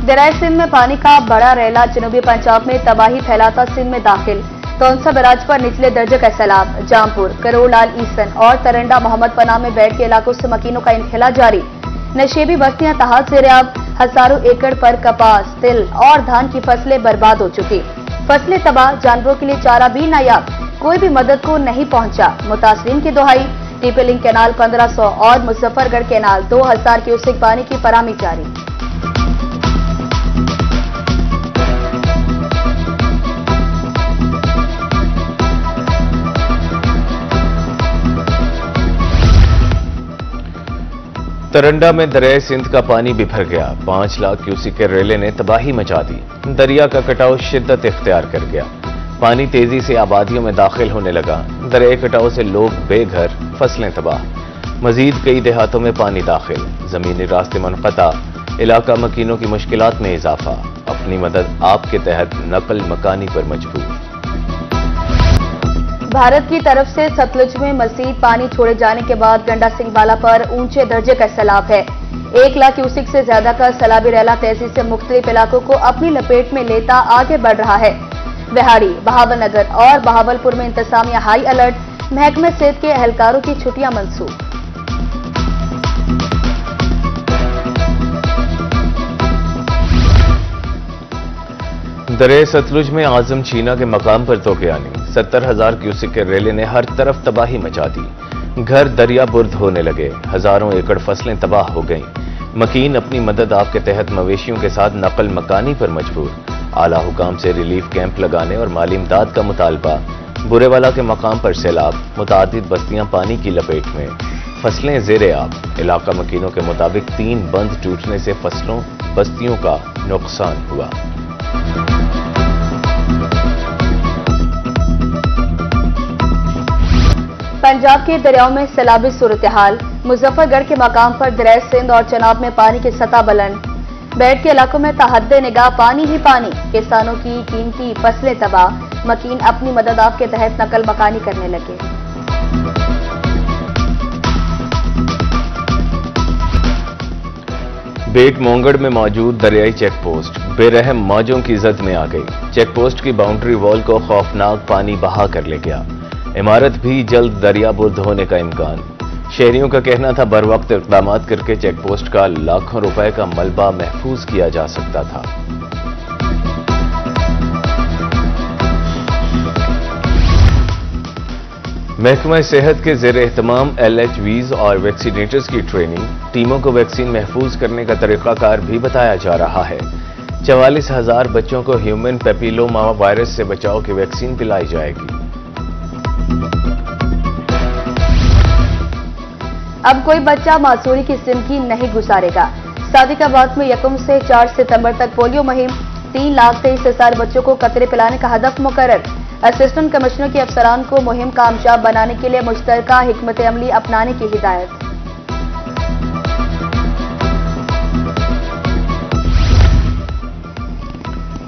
दरिया सिंध में पानी का बड़ा रैला जनूबी पंजाब में तबाही फैलाता सिंध में दाखिल। तौंसा बैराज पर निचले दर्जे का सैलाब। जामपुर, करोड़लाल ईसन और तरंडा मोहम्मद पनाह में बैठ के इलाकों से मकीनों का इनखला जारी। नशेबी बस्तियां तहात से रेआब। हजारों एकड़ पर कपास, तिल और धान की फसलें बर्बाद हो चुकी। फसलें तबाह, जानवरों के लिए चारा भी नायाब। कोई भी मदद को नहीं पहुंचा। मुतासरीन की दुहाई। टीपी लिंक कैनाल 1500 और मुजफ्फरगढ़ कैनाल 2000 क्यूसेक पानी की फराहमी जारी। तरंडा में दरिया सिंध का पानी बिफर गया। 5 लाख क्यूसेक के रेले ने तबाही मचा दी। दरिया का कटाव शिद्दत इख्तियार कर गया। पानी तेजी से आबादियों में दाखिल होने लगा। दरिया कटाव से लोग बेघर, फसलें तबाह। मजीद कई देहातों में पानी दाखिल। जमीनी रास्ते मुनक़ता। इलाका मकीनों की मुश्किलात में इजाफा। अपनी मदद आपके तहत नकल मकानी पर मजबूर। भारत की तरफ से सतलुज में मजीद पानी छोड़े जाने के बाद गंडा सिंह बाला पर ऊंचे दर्जे का सैलाब है। 1 लाख क्यूसेक से ज्यादा का सैलाबी रैला तेजी से मुख्तलिफ इलाकों को अपनी लपेट में लेता आगे बढ़ रहा है। बिहाड़ी, बहावलनगर और बहावलपुर में इंतजामिया हाई अलर्ट। महकमे सेहत के एहलकारों की छुट्टियां मंसूख। दरिया सतलुज में आजम चीना के मकाम पर तोक़यानी। 70,000 क्यूसेक के रेले ने हर तरफ तबाही मचा दी। घर दरिया बुर्द होने लगे। हजारों एकड़ फसलें तबाह हो गईं। मकीन अपनी मदद आपके तहत मवेशियों के साथ नकल मकानी पर मजबूर। आला हुकाम से रिलीफ कैंप लगाने और माली इमदाद का मुतालबा। बुरेवाला के मकाम पर सैलाब। मुतादिद बस्तियां पानी की लपेट में। फसलें ज़ेरे आब। इलाका मकीनों के मुताबिक 3 बंद टूटने से फसलों, बस्तियों का नुकसान हुआ। पंजाब के दरियाओं में सैलाबी सूरत हाल। मुजफ्फरगढ़ के मकाम पर दरिया सिंध और चनाब में पानी की सतह बुलंद। बेड़ के इलाकों में तहद्दे निगाह पानी ही पानी। किसानों की कीमती फसलें तबाह। मकीन अपनी मदद आपके तहत नकल मकानी करने लगे। बेट मोंगड़ में मौजूद दरियाई चेक पोस्ट बेरहम मौजों की जद में आ गई। चेक पोस्ट की बाउंड्री वॉल को खौफनाक पानी बहा कर ले गया। इमारत भी जल्द दरिया बुर्द होने का इम्कान। शहरियों का कहना था बर वक्त इक़दाम करके चेक पोस्ट का लाखों रुपए का मलबा महफूज किया जा सकता था। महकमा सेहत के ज़ेर एहतमाम LHVs और वैक्सीनेटर्स की ट्रेनिंग। टीमों को वैक्सीन महफूज करने का तरीक़ाकार भी बताया जा रहा है। 44,000 बच्चों को ह्यूमन पेपिलोमा वायरस से बचाव की वैक्सीन पिलाई जाएगी। अब कोई बच्चा मासूरी की जिंदगी नहीं गुजारेगा। सादिकाबाद में 1 से 4 सितंबर तक पोलियो मुहिम। 3,23,000 बच्चों को कतरे पिलाने का हदफ मुकर्रर। असिस्टेंट कमिश्नर के अफसरान को मुहिम कामयाब बनाने के लिए मुश्तरका हिकमत अमली अपनाने की हिदायत।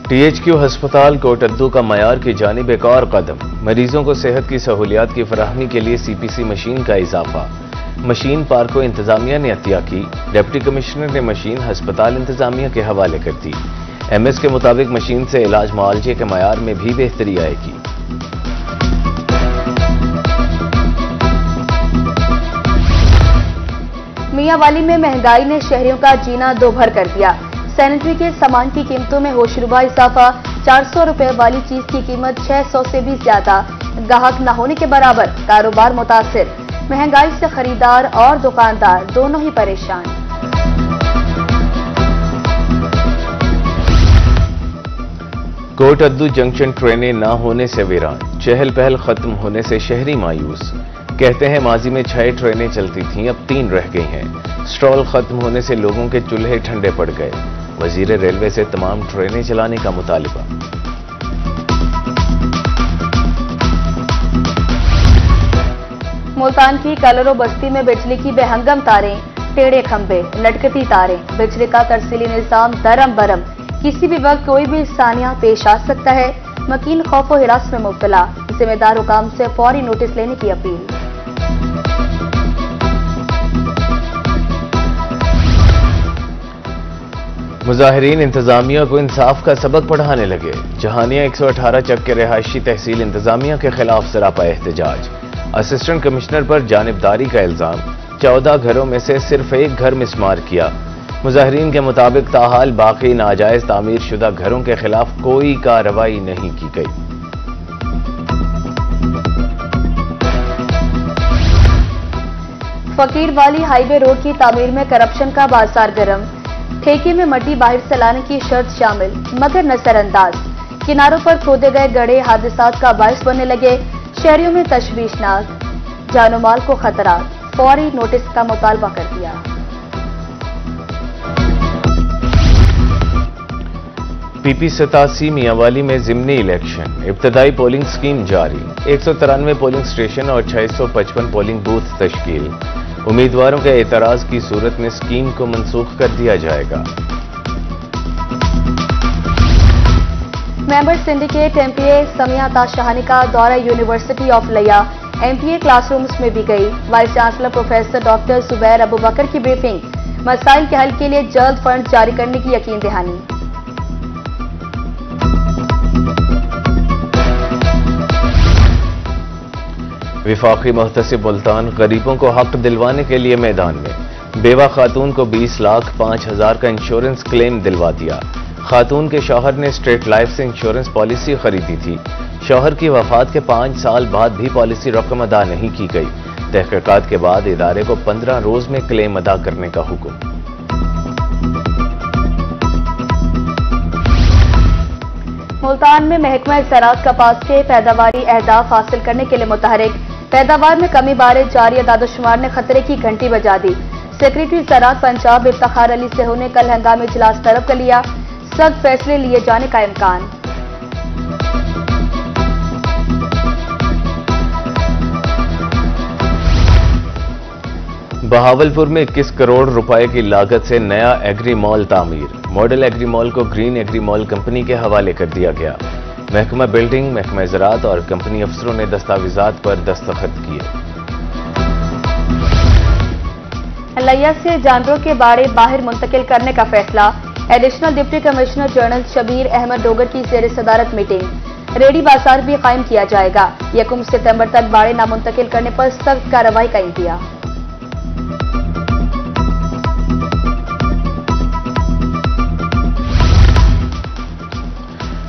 THQ अस्पताल कोटद्दू का मयार की जानिब एक और कदम। मरीजों को सेहत की सहूलियात की फराहमी के लिए CPC मशीन का इजाफा। मशीन पार्क को इंतजामिया ने अतिया की। डिप्टी कमिश्नर ने मशीन अस्पताल इंतजामिया के हवाले कर दी। MS के मुताबिक मशीन से इलाज मुआलजे के मयार में भी बेहतरी आएगी। मियांवाली में महंगाई ने शहरियों का जीना दोभर कर दिया। सैनिटरी के सामान की कीमतों में होशरुबा इजाफा। 400 रुपए वाली चीज की कीमत 600 से भी ज्यादा। ग्राहक न होने के बराबर। कारोबार मुतासिर। महंगाई से खरीदार और दुकानदार दोनों ही परेशान। कोटद्दू जंक्शन ट्रेनें न होने से वीरान। चहल पहल खत्म होने से शहरी मायूस। कहते हैं माजी में 6 ट्रेनें चलती थीं, अब 3 रह गई हैं। स्टॉल खत्म होने से लोगों के चूल्हे ठंडे पड़ गए। वजीर रेलवे से तमाम ट्रेनें चलाने का मुतालिबा। मुल्तान की कलरो बस्ती में बिजली की बेहंगम तारें, टेढ़े खंभे, लटकती तारें। बिजली का तरसीली निजाम दरम बरम। किसी भी वक्त कोई भी सानिया पेश आ सकता है। मकीन खौफ व हिरास में मुब्तला। जिम्मेदार हुकाम से फौरी नोटिस लेने की अपील। मुजाहिरीन इंतजामिया को इंसाफ का सबक पढ़ाने लगे। जहानिया 118 चक के रिहायशी तहसील इंतजामिया के खिलाफ सरापा एहतजाज। असिस्टेंट कमिश्नर पर जानिबदारी का इल्जाम। 14 घरों में से सिर्फ एक घर मिसमार किया। मुजाहिरीन के मुताबिक ताहाल बाकी नाजायज तामीर शुदा घरों के खिलाफ कोई कार्रवाई नहीं की गई। फकीरवाली हाईवे रोड की तामीर में करप्शन का बाजार गर्म। ठेके में मट्टी बाहर से लाने की शर्त शामिल मगर नजरअंदाज। किनारों पर खोदे गए गड्ढे हादसात का बायस बनने लगे। शहरियों में तशवीशनाक, जानो माल को खतरा। फौरी नोटिस का मुतालबा कर दिया। पीपी 87 मियांवाली में जिमनी इलेक्शन। इब्तदाई पोलिंग स्कीम जारी। 193 पोलिंग स्टेशन और 655 पोलिंग बूथ तश्कील। उम्मीदवारों के एतराज की सूरत में स्कीम को मनसूख कर दिया जाएगा। मेंबर सिंडिकेट एमपीए समिया ताशहानी का दौरा यूनिवर्सिटी ऑफ लिया। एमपीए क्लासरूम्स में भी गई। Vice chancellor professor doctor Zubair Abu Bakr की ब्रीफिंग। मसाइल के हल के लिए जल्द फंड जारी करने की यकीन दहानी। विफाकी मुहतसिब मुल्तान गरीबों को हक दिलवाने के लिए मैदान में। बेवा खातून को 20,05,000 का इंश्योरेंस क्लेम दिलवा दिया। खातून के शौहर ने स्टेट लाइफ से इंश्योरेंस पॉलिसी खरीदी थी। शौहर की वफात के 5 साल बाद भी पॉलिसी रकम अदा नहीं की गई। तहकीकात के बाद इदारे को 15 रोज में क्लेम अदा करने का हुक्म। मुल्तान में महकमा ज़राअत कपास के पैदावारी अहदाफ हासिल करने के लिए मुतहरिक। पैदावार में कमी बारे जारी दादोशुमार ने खतरे की घंटी बजा दी। सेक्रेटरी ज़राअत पंजाब इफ्तिखार अली सेहो ने कल हंगामी इजलास तलब कर लिया। सख्त फैसले लिए जाने का इम्कान। बहावलपुर में 21 करोड़ रुपए की लागत से नया एग्री मॉल तामीर। मॉडल एग्री मॉल को ग्रीन एग्री मॉल कंपनी के हवाले कर दिया गया। महकमा बिल्डिंग, महकमा ज़राअत और कंपनी अफसरों ने दस्तावेजात पर दस्तखत किए। लिया से जानवरों के बाड़े बाहर मुंतकिल करने का फैसला। Additional deputy commissioner general Shabir Ahmed Dogar की ज़ेर सदारत मीटिंग। रेडी बाजार भी कायम किया जाएगा। 1 सितंबर तक बाड़े नामुंतकिल करने पर सख्त कार्रवाई का इंतज़ार।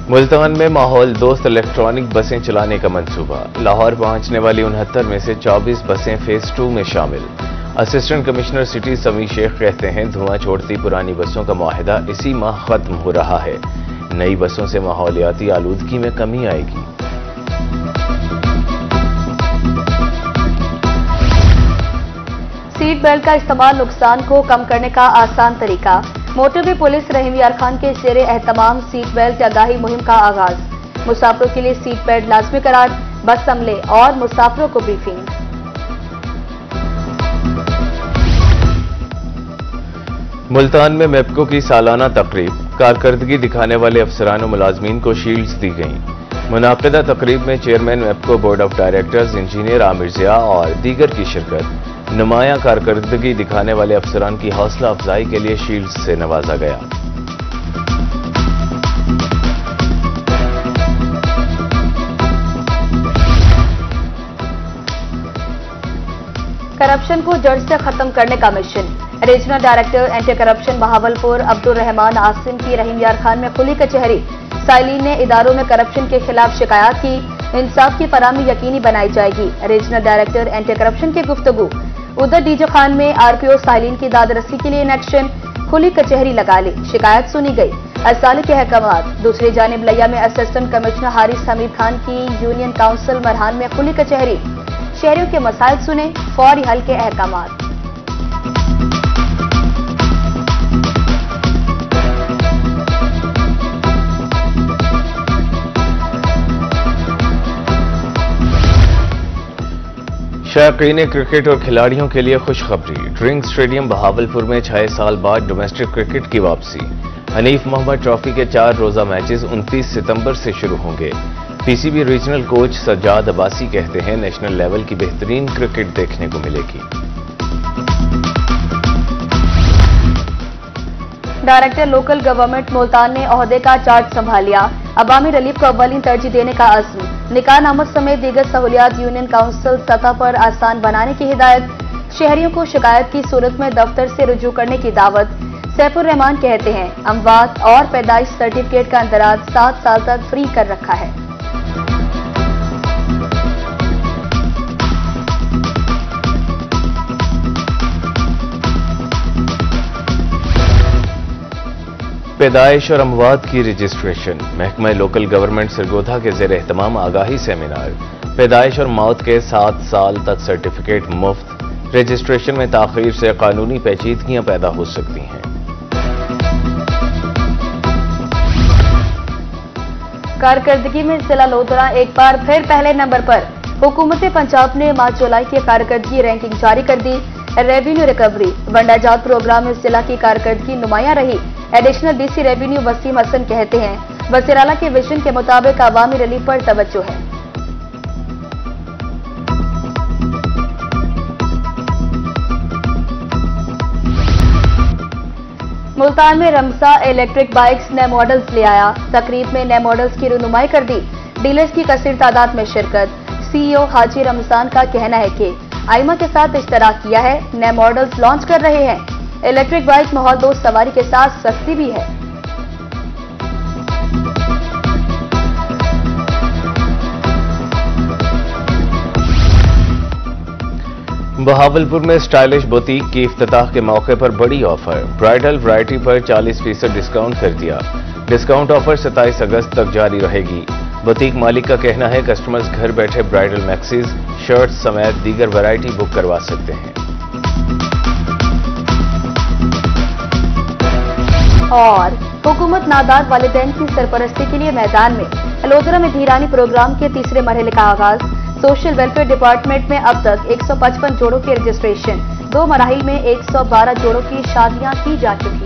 मुल्तान में माहौल दोस्त इलेक्ट्रॉनिक बसें चलाने का मंसूबा। लाहौर पहुंचने वाली 69 में से 24 बसें फेज 2 में शामिल। असिस्टेंट कमिश्नर सिटी समी शेख कहते हैं धुआं छोड़ती पुरानी बसों का मुआहदा इसी माह खत्म हो रहा है। नई बसों से माहौलियाती आलूदगी में कमी आएगी। सीट बेल्ट का इस्तेमाल नुकसान को कम करने का आसान तरीका। मोटरवे पुलिस रहीम यार खान के ज़ेरे एहतमाम सीट बेल्ट आगाही मुहिम का आगाज। मुसाफिरों के लिए सीट बेल्ट लाजमी करार। बस अमले और मुसाफिरों को ब्रीफिंग। मुल्तान में मेपको की सालाना तकरीब। कारकर्दगी दिखाने वाले अफसरान और मुलाजमीन को शील्ड्स दी गईं। मुनाकिदा तकरीब में chairman MEPCO board of directors engineer Aamir Zia और दीगर की शिरकत। नुमाया कारकर्दगी दिखाने वाले अफसरान की हौसला अफजाई के लिए शील्ड्स से नवाजा गया। करप्शन को जड़ से खत्म करने का mission. Regional director anti corruption Bahawalpur Abdul Rahman Asim की रहीम यार खान में खुली कचहरी। साइलिन ने इदारों में करप्शन के खिलाफ शिकायत की। इंसाफ की फराहमी यकीनी बनाई जाएगी। रीजनल डायरेक्टर एंटी करप्शन की गुफ्तगू। उधर डीजे खान में आरपीओ साइलिन की दादरसी के लिए इन एक्शन। खुली कचहरी लगा ली, शिकायत सुनी गई, असाले के अहकामात। दूसरी जानिब लिया में असिस्टेंट कमिश्नर हारिस हमीद खान की यूनियन काउंसिल मरहान में खुली कचहरी। शहरियों के मसाइल सुने, फौरी हल के अहकामात। शायकीन क्रिकेट और खिलाड़ियों के लिए खुशखबरी। ड्रिंक स्टेडियम बहावलपुर में 6 साल बाद डोमेस्टिक क्रिकेट की वापसी। हनीफ मोहम्मद ट्रॉफी के 4 रोजा मैचेस 29 सितंबर से शुरू होंगे। PCB regional coach Sajjad Abbasi कहते हैं नेशनल लेवल की बेहतरीन क्रिकेट देखने को मिलेगी। डायरेक्टर लोकल गवर्नमेंट मुल्तान ने ओहदे का चार्ज संभाल लिया। अवामी रिलीफ को अव्वलीन तरजीह देने का अज़्म। निकाह नामत समेत दीगर सहूलियात यूनियन काउंसिल सतह पर आसान बनाने की हिदायत। शहरियों को शिकायत की सूरत में दफ्तर से रुजू करने की दावत। सैफुर रहमान कहते हैं अमवात और पैदाइश सर्टिफिकेट का इंदराज 7 साल तक फ्री कर रखा है। पैदाइश और अमवात की रजिस्ट्रेशन। महकमा लोकल गवर्नमेंट सरगोधा के ज़ेर एहतमाम आगाही सेमिनार। पैदाइश और मौत के 7 साल तक सर्टिफिकेट मुफ्त। रजिस्ट्रेशन में ताखीर से कानूनी पेचीदगियां पैदा हो सकती हैं। कारकर्दगी में जिला लोधरा एक बार फिर पहले नंबर पर। हुकूमत पंजाब ने मार्च जुलाई की कारकर्दगी रैंकिंग जारी कर दी। रेवेन्यू रिकवरी वंडाजात प्रोग्राम में जिला की कारकर्दगी नुमाया रही। Additional DC revenue Waseem Hasan कहते हैं वज़ीर आला के विजन के मुताबिक अवामी रिलीफ पर तवज्जो है। मुल्तान में रमसा इलेक्ट्रिक बाइक्स नए मॉडल्स ले आया। तकरीब में नए मॉडल्स की रुनुमाई कर दी। डीलर्स की कसीर तादाद में शिरकत। सीईओ हाजी रमजान का कहना है कि आइमा के साथ इश्तराक किया है, नए मॉडल्स लॉन्च कर रहे हैं। इलेक्ट्रिक बाइक माहौल दोस्त सवारी के साथ सस्ती भी है। बहावलपुर में स्टाइलिश बुटीक की इफ्तिताह के मौके पर बड़ी ऑफर। ब्राइडल वैरायटी पर 40% डिस्काउंट कर दिया। डिस्काउंट ऑफर 27 अगस्त तक जारी रहेगी। बुटीक मालिक का कहना है कस्टमर्स घर बैठे ब्राइडल मैक्सीज, शर्ट्स समेत दीगर वैरायटी बुक करवा सकते हैं। और हुकूमत नादार वालिदैन की सरपरस्ती के लिए मैदान में। लोधरा में धीरानी प्रोग्राम के तीसरे मरहले का आगाज। सोशल वेलफेयर डिपार्टमेंट में अब तक 155 जोड़ों की रजिस्ट्रेशन। 2 मराहिल में 112 जोड़ों की शादियां की जा चुकी।